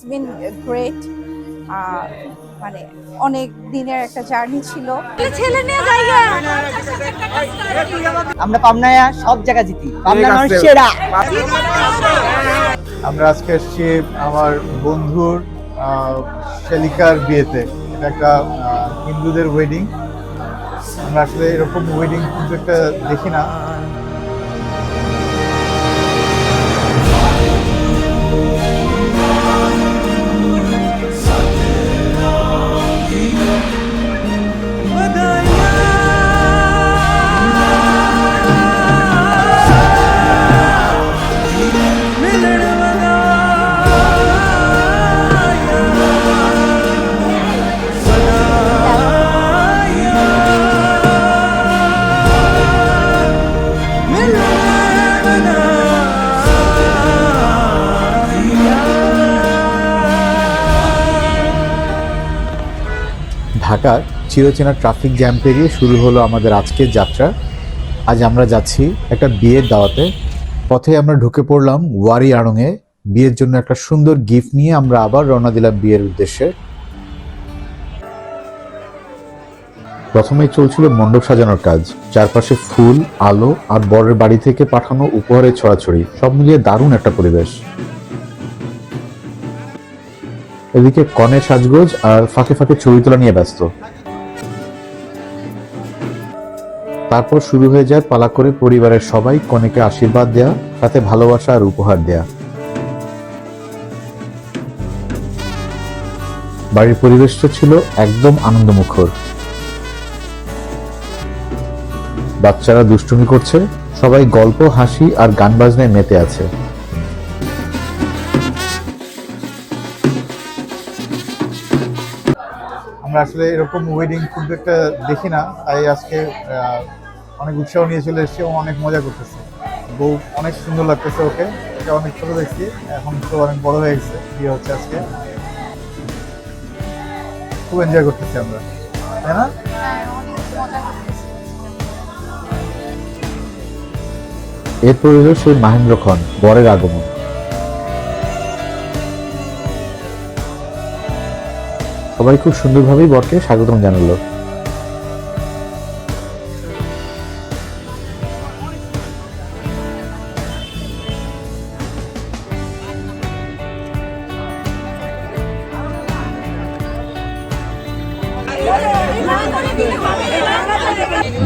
বিন great. মানে অনেক দিনের একটা জার্নি ছিল। ছেলে নিয়ে যাইয়া আমরা পাবনায় সব জায়গা জিতি, পাবনার মানুষ সেরা। আমরা আজকে এসেছি আমার বন্ধুর শালিকার বিয়েতে। এটা একটা হিন্দুদের ওয়েডিং। আমরা আসলে এরকম ওয়েডিং কিন্তু একটা দেখি না। ঢাকার চিরচেনা ট্রাফিক জ্যাম পেরিয়ে শুরু হলো আমাদের আজকের যাত্রা। আজ আমরা যাচ্ছি একটা বিয়ের দাওয়াতে। পথে আমরা ঢুকে পড়লাম ওয়ারি আড়ংয়ে। বিয়ের জন্য একটা সুন্দর গিফট নিয়ে আমরা আবার রওনা দিলাম বিয়ের উদ্দেশ্যে। প্রথমেই চলছিল মণ্ডপ সাজানোর কাজ। চারপাশে ফুল, আলো আর বরের বাড়ি থেকে পাঠানো উপহারের ছড়াছড়ি, সব মিলিয়ে দারুণ একটা পরিবেশ। এদিকে কনের সাজগোজ আর ফাঁকে ফাঁকে ছবি তোলা নিয়ে ব্যস্ত। তারপর শুরু হয়ে যায় পালা করে পরিবারের সবাই কনেকে আশীর্বাদ দেয়া, সাথে ভালোবাসা আর উপহার দেয়া। বাড়ির পরিবেশটা ছিল একদম আনন্দমুখর। বাচ্চারা দুষ্টুমি করছে, সবাই গল্প, হাসি আর গান বাজনায় মেতে আছে। আমরা আসলে এরকম ওয়েডিং কিন্তু একটা দেখি না, তাই আজকে অনেক উৎসাহ নিয়ে চলে এসেছি এবং অনেক মজা করতেছে। বউ অনেক সুন্দর লাগতেছে, ওকে ওকে অনেক ছোট দেখছি, এখন তো অনেক বড় হয়ে গেছে। বিয়ে হচ্ছে আজকে, খুব এনজয় করতেছি আমরা, তাই না? এরপর হলো সেই মাহেন্দ্রক্ষণ, বরের আগমন। সবাই খুব সুন্দরভাবেই বরকে স্বাগতম জানালো।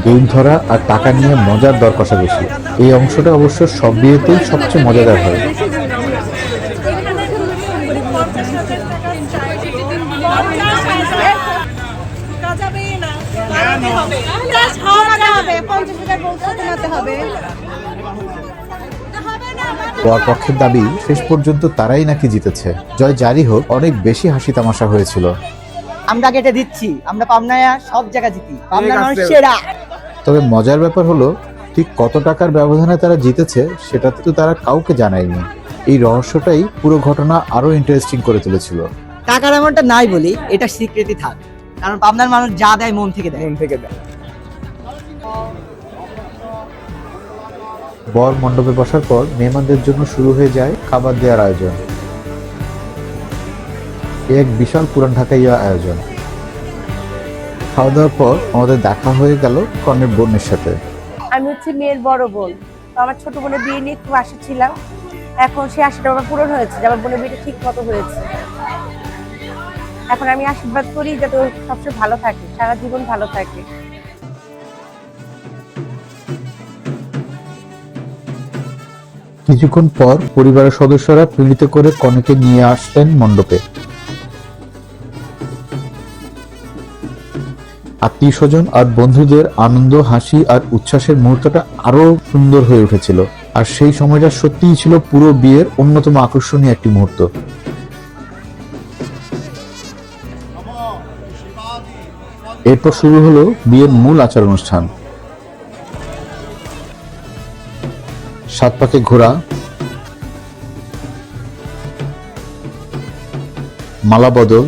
গেম ধরা আর টাকা নিয়ে মজার দর কষাকষি, এই অংশটা অবশ্য সব বিয়েতেই সবচেয়ে মজাদার হয়। পক্ষের দাবি শেষ পর্যন্ত তারাই নাকি জিতেছে। জয় জারি হোক, অনেক বেশি হাসি তামাশা হয়েছিল। আমরা কেটে দিচ্ছি, আমরা পাবনায় সব জায়গা জিতি, পাবনার মানুষ সেরা। তবে মজার ব্যাপার হলো, ঠিক কত টাকার ব্যবধানে তারা জিতেছে সেটা তো তারা কাউকে জানায়নি। এই রহস্যটাই পুরো ঘটনা আরো ইন্টারেস্টিং করে তুলেছিল। টাকার এমনটা নাই বলি, এটা সিক্রেটই থাক, কারণ পাবনার মানুষ যা দেয় মন থেকে দেয়। বর মণ্ডপে বসার পর মেহমানদের জন্য শুরু হয়ে যায় খাবার দেওয়ার আয়োজন। এক বিশাল পুরান ঢাকাইয়া আয়োজন। খাওয়া দাওয়ার পর আমাদের দেখা হয়ে গেল কনের বোনের সাথে। আমি হচ্ছে মেয়ের বড় বোন, তো আমার ছোট বোনের বিয়ে নিয়ে খুব আশা ছিলাম। এখন সেই আশাটা আমার পূরণ হয়েছে, যে আমার বোনের বিয়েটা ঠিক মতো হয়েছে। এখন আমি আশীর্বাদ করি যাতে ও সবসময় ভালো থাকে, সারা জীবন ভালো থাকে। কিছুক্ষণ পর পরিবারের সদস্যরা পিঁড়িতে করে কনেকে নিয়ে আসলেন মণ্ডপে। আত্মীয় স্বজন আর বন্ধুদের আনন্দ, হাসি আর উচ্ছ্বাসের মুহূর্তটা আরো সুন্দর হয়ে উঠেছিল। আর সেই সময়টা সত্যিই ছিল পুরো বিয়ের অন্যতম আকর্ষণীয় একটি মুহূর্ত। এরপর শুরু হলো বিয়ের মূল আচার অনুষ্ঠান। সাত পাকে ঘোরা, মালা বদল,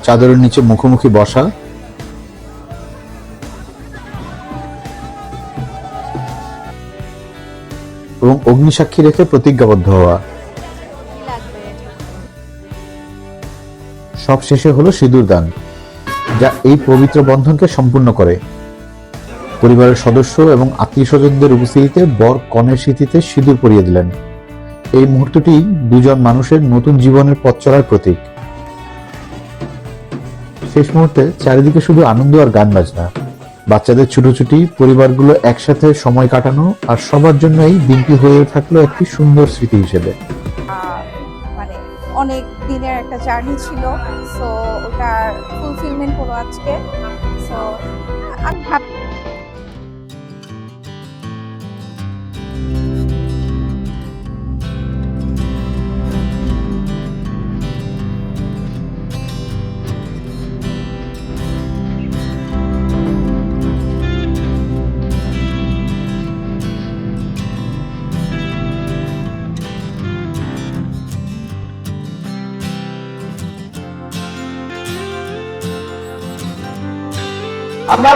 চাদরের নিচে মুখোমুখি বসা, এবং এবং অগ্নিসাক্ষী রেখে প্রতিজ্ঞাবদ্ধ হওয়া। সব শেষে হলো সিঁদুর দান, যা এই পবিত্র বন্ধনকে সম্পূর্ণ করে। পরিবারের সদস্য এবং আত্মীয় স্বজনদের উপস্থিতিতে বর কনের স্মৃতিতে সিঁদুর পরিয়ে দিলেন। এই মুহূর্তটি দুজন মানুষের নতুন জীবনের পথ চলার প্রতীক। শেষ মুহূর্তে চারিদিকে শুধু আনন্দ আর গান বাজনা, বাচ্চাদের ছুটোছুটি, পরিবারগুলো একসাথে সময় কাটানো, আর সবার জন্য এই দিনটি হয়ে থাকলো একটি সুন্দর স্মৃতি হিসেবে। মানে অনেক দিনের একটা জার্নি ছিল, সো ওটার ফুলফিলমেন্ট হলো আজকে। সো আমি হ্যাপি। আমরা